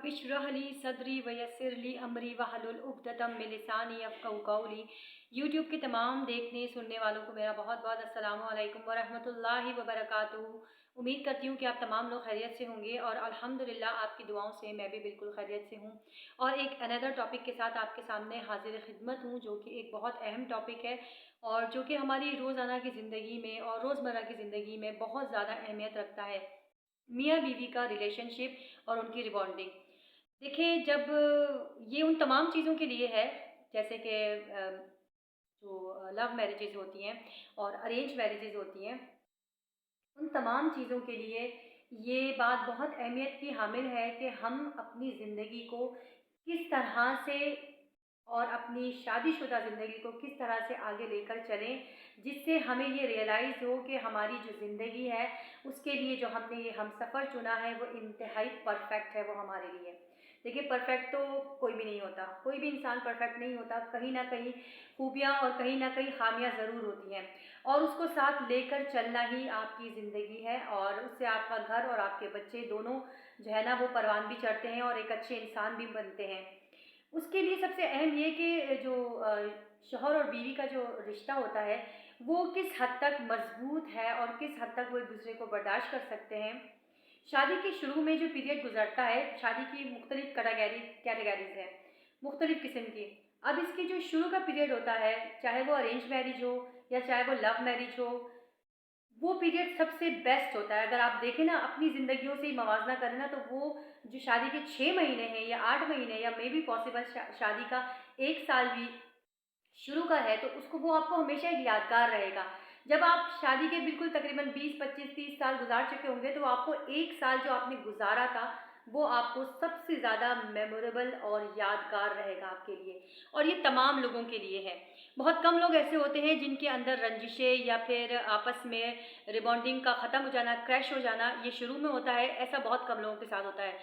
इशरह ली सदरी वयस्सिर ली अमरी वहलुल उक़दतम मिन लिसानी यफ़क़हू क़ौली। यूट्यूब के तमाम देखने सुनने वालों को मेरा बहुत बहुत अस्सलामु अलैकुम व रहमतुल्लाहि व बरकातुहू। उम्मीद करती हूँ कि आप तमाम लोग खैरियत से होंगे और अल्हम्दुलिल्लाह आपकी दुआओं से मैं भी बिल्कुल खैरियत से हूँ। और एक अनदर टॉपिक के साथ आपके सामने हाजिर खिदमत हूँ, जो कि एक बहुत अहम टॉपिक है और जो कि हमारी रोज़ाना की ज़िंदगी में और रोज़मर्रा की ज़िंदगी में बहुत ज़्यादा अहमियत रखता है। मियाँ बीवी का रिलेशनशिप और उनकी रिबॉन्डिंग। देखिए, जब ये उन तमाम चीज़ों के लिए है, जैसे कि जो लव मैरिजेज़ होती हैं और अरेंज मैरिजेज़ होती हैं, उन तमाम चीज़ों के लिए ये बात बहुत अहमियत की हामिल है कि हम अपनी ज़िंदगी को किस तरह से और अपनी शादीशुदा ज़िंदगी को किस तरह से आगे लेकर चलें, जिससे हमें ये रियलाइज़ हो कि हमारी जो ज़िंदगी है उसके लिए जो हमने ये हमसफ़र चुना है वो इंतहाई परफेक्ट है वो हमारे लिए। देखिए, परफेक्ट तो कोई भी नहीं होता, कोई भी इंसान परफेक्ट नहीं होता, कहीं ना कहीं खूबियाँ और कहीं ना कहीं खामियाँ ज़रूर होती हैं और उसको साथ लेकर चलना ही आपकी ज़िंदगी है और उससे आपका घर और आपके बच्चे दोनों जो है ना वो परवान भी चढ़ते हैं और एक अच्छे इंसान भी बनते हैं। उसके लिए सबसे अहम ये कि जो शौहर और बीवी का जो रिश्ता होता है वो किस हद तक मज़बूत है और किस हद तक वो एक दूसरे को बर्दाश्त कर सकते हैं। शादी के शुरू में जो पीरियड गुजरता है, शादी की मुख्तलिफ कैटेगरीज हैं, मुख्तलिफ किस्म की। अब इसकी जो शुरू का पीरियड होता है, चाहे वो अरेंज मैरिज हो या चाहे वो लव मैरिज हो, वो पीरियड सबसे बेस्ट होता है। अगर आप देखें ना, अपनी ज़िंदगियों से ही मवाजना करें ना, तो वो जो शादी के 6 महीने हैं या 8 महीने या मे बी पॉसिबल शादी का 1 साल भी शुरू का है, तो उसको वो आपको हमेशा एक यादगार रहेगा। जब आप शादी के बिल्कुल तकरीबन 20, 25, 30 साल गुजार चुके होंगे, तो आपको 1 साल जो आपने गुजारा था वो आपको सबसे ज़्यादा मेमोरेबल और यादगार रहेगा आपके लिए। और ये तमाम लोगों के लिए है। बहुत कम लोग ऐसे होते हैं जिनके अंदर रंजिशें या फिर आपस में रिबॉन्डिंग का ख़त्म हो जाना, क्रैश हो जाना ये शुरू में होता है। ऐसा बहुत कम लोगों के साथ होता है।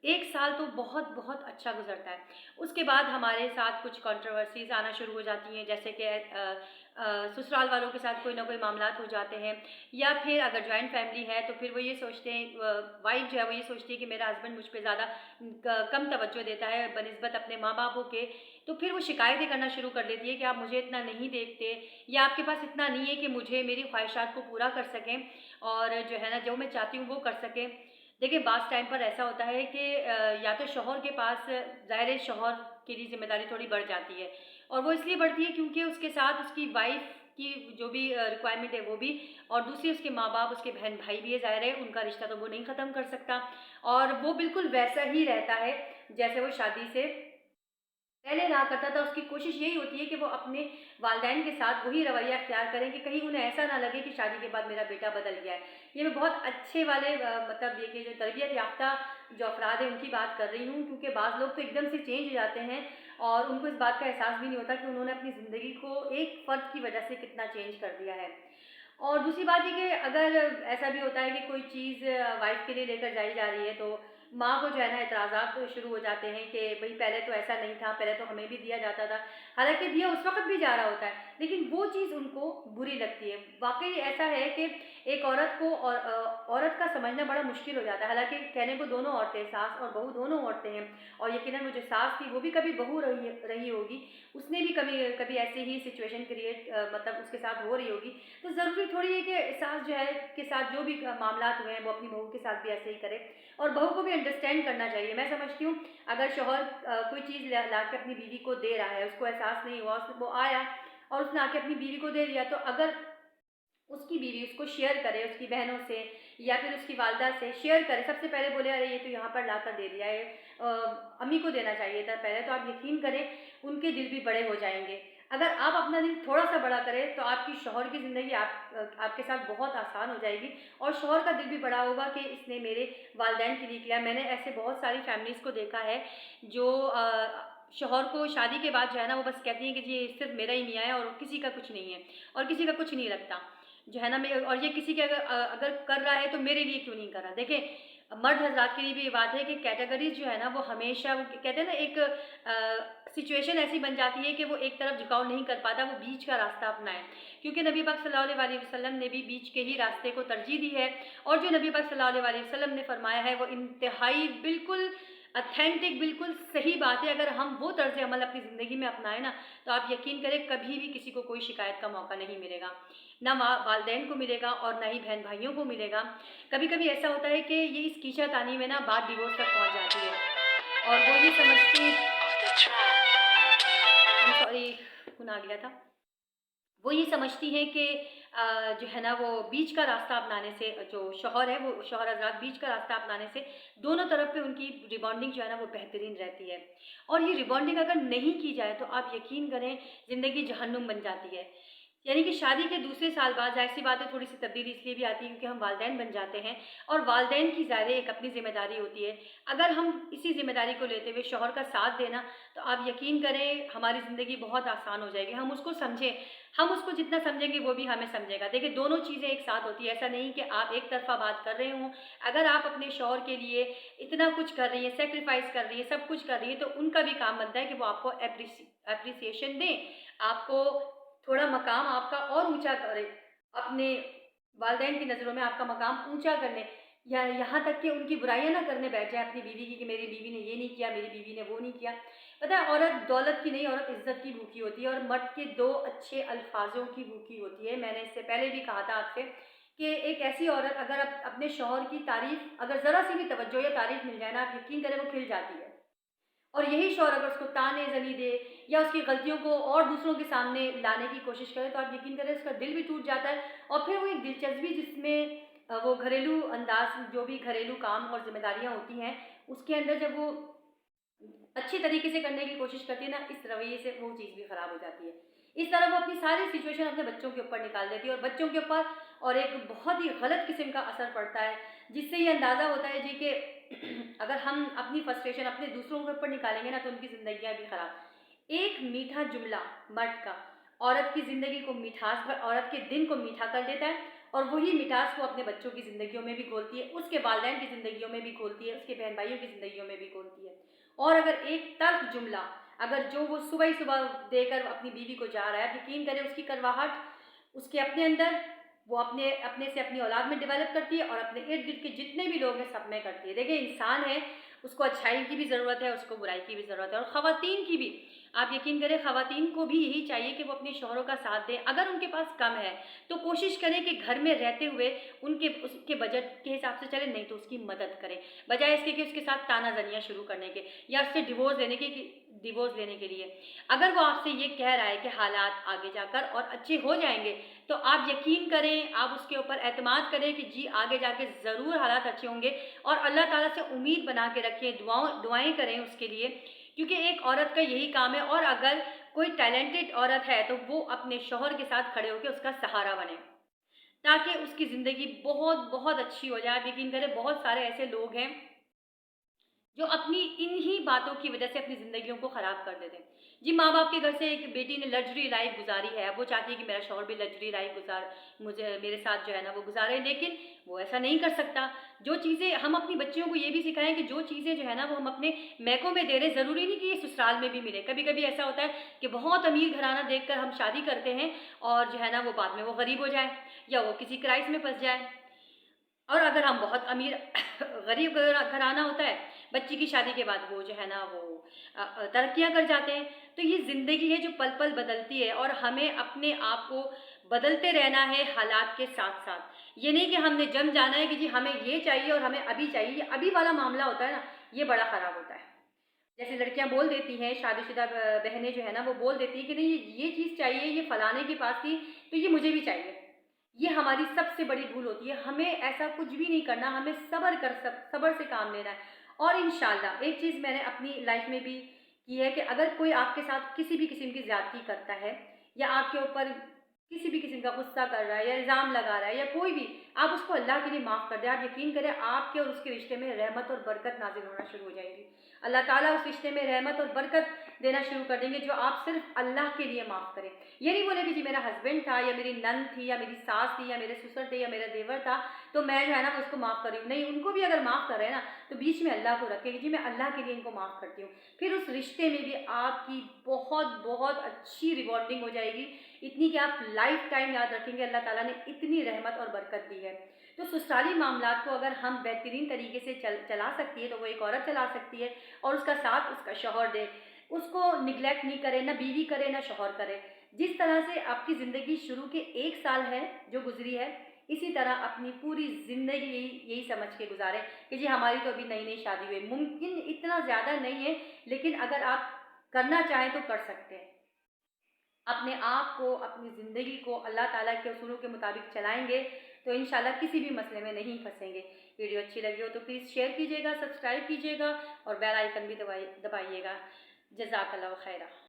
1 साल तो बहुत बहुत अच्छा गुजरता है। उसके बाद हमारे साथ कुछ कंट्रोवर्सीज़ आना शुरू हो जाती हैं, जैसे कि ससुराल वालों के साथ कोई ना कोई मामलात हो जाते हैं, या फिर अगर जॉइंट फैमिली है तो फिर वो ये सोचते हैं, वाइफ जो है वो ये सोचती है कि मेरा हस्बैंड मुझ पे ज़्यादा कम तवज्जो देता है बनिस्बत अपने माँ बापों के। तो फिर वो शिकायतें करना शुरू कर देती है कि आप मुझे इतना नहीं देखते या आपके पास इतना नहीं है कि मुझे मेरी ख्वाहिशात को पूरा कर सकें और जो है ना जो मैं चाहती हूँ वो कर सकें। देखिए, बास टाइम पर ऐसा होता है कि या तो शौहर के पास ज़ाहिर है शौहर की भी ज़िम्मेदारी थोड़ी बढ़ जाती है और वो इसलिए बढ़ती है क्योंकि उसके साथ उसकी वाइफ की जो भी रिक्वायरमेंट है वो भी, और दूसरी उसके माँ बाप, उसके बहन भाई भी है, ज़ाहिर है उनका रिश्ता तो वो नहीं ख़त्म कर सकता और वो बिल्कुल वैसा ही रहता है जैसे वो शादी से पहले रहा करता था। उसकी कोशिश यही होती है कि वो अपने वालिदैन के साथ वही रवैया अख्तियार करें कि कहीं उन्हें ऐसा ना लगे कि शादी के बाद मेरा बेटा बदल गया है। ये मैं बहुत अच्छे वाले मतलब ये कि जो तरबियत याफ्ता जो अफराद हैं उनकी बात कर रही हूँ, क्योंकि बाज़ लोग तो एकदम से चेंज हो जाते हैं और उनको इस बात का एहसास भी नहीं होता कि उन्होंने अपनी ज़िंदगी को एक फ़र्द की वजह से कितना चेंज कर दिया है। और दूसरी बात ये कि अगर ऐसा भी होता है कि कोई चीज़ वाइफ़ के लिए लेकर जाई जा रही है, तो माँ को जो है ना एतराज़ात तो शुरू हो जाते हैं कि भई पहले तो ऐसा नहीं था, पहले तो हमें भी दिया जाता था। हालाँकि दिया उस वक़्त भी जा रहा होता है, लेकिन वो चीज़ उनको बुरी लगती है। वाक़ई ऐसा है कि एक औरत को और औरत का समझना बड़ा मुश्किल हो जाता है। हालाँकि कहने को दोनों औरतें, सास और बहू दोनों औरतें हैं और यकीनन वो जो सास थी वो भी कभी बहू रही रही होगी। उसने भी कभी कभी ऐसी ही सिचुएशन क्रिएट मतलब उसके साथ हो रही होगी। तो ज़रूरी थोड़ी है कि सास जो है के साथ जो भी मामलात हुए हैं वो अपनी बहू के साथ भी ऐसे ही करे और बहू को भी अंडरस्टैंड करना चाहिए। मैं समझती हूँ, अगर शौहर कोई चीज़ ला के अपनी बीवी को दे रहा है, उसको एहसास नहीं हुआ, वो आया और उसने आके अपनी बीवी को दे दिया, तो अगर उसकी बीवी उसको शेयर करे उसकी बहनों से या फिर उसकी वालदा से शेयर करे, सबसे पहले बोले अरे ये तो यहाँ पर ला कर दे दिया है, अम्मी को देना चाहिए था पहले, तो आप यकीन करें उनके दिल भी बड़े हो जाएंगे। अगर आप अपना दिल थोड़ा सा बड़ा करें तो आपकी शौहर की ज़िंदगी आपके साथ बहुत आसान हो जाएगी और शौहर का दिल भी बड़ा होगा कि इसने मेरे वालदैन के लिए किया। मैंने ऐसे बहुत सारी फैमिलीज़ को देखा है जो शौहर को शादी के बाद जो है ना वो बस कहती हैं कि जी सिर्फ मेरा ही मियाँ है और किसी का कुछ नहीं है और किसी का कुछ नहीं लगता जो है ना। मैं और ये किसी के अगर कर रहा है तो मेरे लिए क्यों नहीं कर रहा। देखें, मर्द हजरात के लिए भी ये बात है कि कैटेगरीज जो है ना वो हमेशा वो कहते हैं ना एक सिचुएशन ऐसी बन जाती है कि वो एक तरफ झुकाव नहीं कर पाता, वो बीच का रास्ता अपनाए, क्योंकि नबी पाक सल्लल्लाहु अलैहि वसल्लम ने भी बीच के ही रास्ते को तरजीह दी है और जो नबी पाक सल्लल्लाहु अलैहि वसल्लम ने फरमाया है वो इंतहाई बिल्कुल ऑथेंटिक, बिल्कुल सही बात है। अगर हम वो तर्ज़ अमल अपनी ज़िंदगी में अपनाएँ ना, तो आप यकीन करें कभी भी किसी को कोई शिकायत का मौका नहीं मिलेगा। ना वालिदैन को मिलेगा और ना ही बहन-भाइयों को मिलेगा। कभी-कभी ऐसा होता है कि ये इस खींचातानी में ना बात डिवोर्स तक पहुँच जाती है और वो ये समझती, सॉरी, फ़ोन आ गया था। वो ये समझती हैं कि जो है ना वो बीच का रास्ता अपनाने से, जो शौहर है वो शौहर हज़रात बीच का रास्ता अपनाने से दोनों तरफ पे उनकी रिबॉन्डिंग जो है ना वो बेहतरीन रहती है। और ये रिबॉन्डिंग अगर नहीं की जाए तो आप यकीन करें ज़िंदगी जहन्नुम बन जाती है। यानी कि शादी के दूसरे साल बाद ज़ाहिर-सी बात है थोड़ी सी तब्दीली इसलिए भी आती है क्योंकि हम वालिदैन बन जाते हैं और वालिदैन की ज़ाहिर है एक अपनी ज़िम्मेदारी होती है। अगर हम इसी ज़िम्मेदारी को लेते हुए शौहर का साथ देना, तो आप यकीन करें हमारी ज़िंदगी बहुत आसान हो जाएगी। हम उसको समझें, हम उसको जितना समझेंगे वो भी हमें समझेगा। देखिए दोनों चीज़ें एक साथ होती है, ऐसा नहीं कि आप एक तरफ़ा बात कर रहे हों। अगर आप अपने शौहर के लिए इतना कुछ कर रही हैं, सैक्रिफ़ाइस कर रही हैं, सब कुछ कर रही हैं, तो उनका भी काम बनता है कि वो आपको एप्रिसिएशन दें, आपको थोड़ा मकाम आपका और ऊँचा करें, अपने वालिदैन की नज़रों में आपका मकाम ऊँचा करने, या यहाँ तक कि उनकी बुराइयाँ ना करने बैठ जाए अपनी बीवी की कि मेरी बीवी ने ये नहीं किया, मेरी बीवी ने वो नहीं किया। पता है औरत दौलत की नहीं, औरत इज़्ज़त की भूखी होती है और मर्द के 2 अच्छे अल्फाज़ों की भूखी होती है। मैंने इससे पहले भी कहा था आपसे कि एक ऐसी औरत अगर अपने शौहर की तारीफ़, अगर ज़रा-सी भी तवज्जो या तारीफ़ मिल जाए ना, आप यकीन करें वो खिल जाती है। और यही शौहर अगर उसको ताने-ज़नी दे या उसकी गलतियों को और दूसरों के सामने लाने की कोशिश करे, तो आप यकीन करें उसका दिल भी टूट जाता है और फिर वो एक दिलचस्पी जिसमें वो घरेलू अंदाज़, जो भी घरेलू काम और ज़िम्मेदारियाँ होती हैं, उसके अंदर जब वो अच्छी तरीके से करने की कोशिश करती है ना, इस रवैये से वो चीज़ भी ख़राब हो जाती है। इस तरह वो अपनी सारी सिचुएशन अपने बच्चों के ऊपर निकाल देती है और बच्चों के ऊपर और एक बहुत ही गलत किस्म का असर पड़ता है, जिससे ये अंदाज़ा होता है जी कि अगर हम अपनी फ्रस्ट्रेशन अपने दूसरों के ऊपर निकालेंगे ना, तो उनकी ज़िंदगियाँ भी ख़राब। एक मीठा जुमला मर्द का औरत की ज़िंदगी को मिठास भर, औरत के दिन को मीठा कर देता है और वही मिठास वो अपने बच्चों की ज़िंदगियों में भी घोलती है, उसके वालिदैन की ज़िंदगियों में भी घोलती है, उसके बहन-भाइयों की ज़िंदगियों में भी घोलती है। और अगर एक तल्ख़ जुमला, अगर जो वो सुबह ही सुबह देकर अपनी बीवी को जा रहा है, यकीन करें उसकी करवाहट उसके अपने अंदर, वो अपने अपने से अपनी औलाद में डेवलप करती है और अपने इर्द-गिर्द के जितने भी लोग हैं सब में करती है। देखिए इंसान है, उसको अच्छाई की भी ज़रूरत है, उसको बुराई की भी ज़रूरत है और ख़वातीन की भी। आप यकीन करें ख़वातीन को भी यही चाहिए कि वो अपने शौहरों का साथ दें। अगर उनके पास कम है, तो कोशिश करें कि घर में रहते हुए उसके बजट के हिसाब से चलें, नहीं तो उसकी मदद करें। बजाय इसके कि उसके साथ ताना-ज़नियाँ शुरू करने के या उससे डिवोर्स लेने के लिए। अगर वो आपसे ये कह रहा है कि हालात आगे जाकर और अच्छे हो जाएँगे, तो आप यकीन करें, आप उसके ऊपर एतमाद करें कि जी आगे जाके ज़रूर हालात अच्छे होंगे और अल्लाह ताला से उम्मीद बना के रखें, दुआएँ करें उसके लिए, क्योंकि एक औरत का यही काम है। और अगर कोई टैलेंटेड औरत है, तो वो अपने शौहर के साथ खड़े होके उसका सहारा बने, ताकि उसकी ज़िंदगी बहुत-बहुत अच्छी हो जाए। आप यकीन करें बहुत सारे ऐसे लोग हैं जो अपनी इन्हीं बातों की वजह से अपनी ज़िंदगियों को ख़राब कर देते हैं। जी, माँ-बाप के घर से एक बेटी ने लग्ज़री लाइफ़ गुज़ारी है, वो चाहती है कि मेरा शौहर भी लग्ज़री लाइफ़ मुझे मेरे साथ जो है ना वो गुज़ारे, लेकिन वो ऐसा नहीं कर सकता। जो चीज़ें हम अपनी बच्चियों को ये भी सिखाएँ कि जो चीज़ें जो है ना वो हम अपने मैकों में दे रहे हैं, ज़रूरी नहीं कि ये ससुराल में भी मिले। कभी-कभी ऐसा होता है कि बहुत अमीर घराना देखकर हम शादी करते हैं और जो है ना वो बाद में वो गरीब हो जाए या वो किसी क्राइस में फँस जाए। और अगर हम बहुत अमीर गरीब घराना होता है, बच्ची की शादी के बाद वो जो है ना वो तरक्कियाँ कर जाते हैं। तो ये ज़िंदगी है जो पल-पल बदलती है और हमें अपने आप को बदलते रहना है हालात के साथ-साथ। ये नहीं कि हमने जम जाना है कि जी हमें ये चाहिए और हमें अभी चाहिए, ये अभी वाला मामला होता है ना, ये बड़ा ख़राब होता है। जैसे लड़कियाँ बोल देती हैं, शादीशुदा बहनें जो है ना वो बोल देती हैं कि नहीं ये चीज़ चाहिए, ये फलाने के पास थी, तो ये मुझे भी चाहिए। ये हमारी सबसे बड़ी भूल होती है। हमें ऐसा कुछ भी नहीं करना, हमें सब्र से काम लेना है। और इंशाअल्लाह एक चीज़ मैंने अपनी लाइफ़ में भी की है कि अगर कोई आपके साथ किसी भी किस्म की ज़्यादती करता है या आपके ऊपर किसी भी किस्म का गुस्सा कर रहा है या इल्ज़ाम लगा रहा है या कोई भी, आप उसको अल्लाह के लिए माफ़ कर दें। आप यकीन करें आपके और उसके रिश्ते में रहमत और बरकत नाज़िल होना शुरू हो जाएगी। अल्लाह ताला उस रिश्ते में रहमत और बरकत देना शुरू कर देंगे जो आप सिर्फ़ अल्लाह के लिए माफ़ करें। ये नहीं बोले कि जी मेरा हस्बैंड था या मेरी नंद थी या मेरी सास थी या मेरे ससुर थे या मेरा देवर था, तो मैं जो है ना वो उसको माफ़ कर रही हूँ। नहीं, उनको भी अगर माफ़ कर रहे हैं ना, तो बीच में अल्लाह को रखें कि जी मैं अल्लाह के लिए इनको माफ़ करती हूँ। फिर उस रिश्ते में भी आपकी बहुत अच्छी रिबॉन्डिंग हो जाएगी, इतनी कि आप लाइफ़ टाइम याद रखेंगे अल्लाह ताला ने इतनी रहमत और बरकत दी है। तो تو سسرالی معاملات کو اگر ہم بہترین طریقے سے چلا سکتی ہے تو وہ ایک عورت چلا سکتی ہے، اور اس کا ساتھ اس کا شوہر دے، اس کو نگلیکٹ نہیں کرے، نہ بیوی کرے نہ شوہر کرے۔ جس طرح سے آپ کی زندگی شروع کے 1 سال ہے جو گزری ہے، اسی طرح اپنی پوری زندگی یہی سمجھ کے گزارے کہ جی ہماری تو ابھی نئی نئی شادی ہوئی، ممکن اتنا زیادہ نہیں ہے لیکن اگر آپ کرنا چاہیں تو کر سکتے ہیں۔ اپنے آپ کو، اپنی زندگی کو اللہ تعالیٰ کے اصولوں کے مطابق چلائیں گے تو انشاءاللہ کسی بھی مسئلے میں نہیں پھنسیں گے۔ ویڈیو اچھی لگی ہو تو پلیز شیئر کیجیے گا، سبسکرائب کیجیے گا اور بیل آئیکن بھی دبائیے گا۔ جزاک اللہ خیرہ۔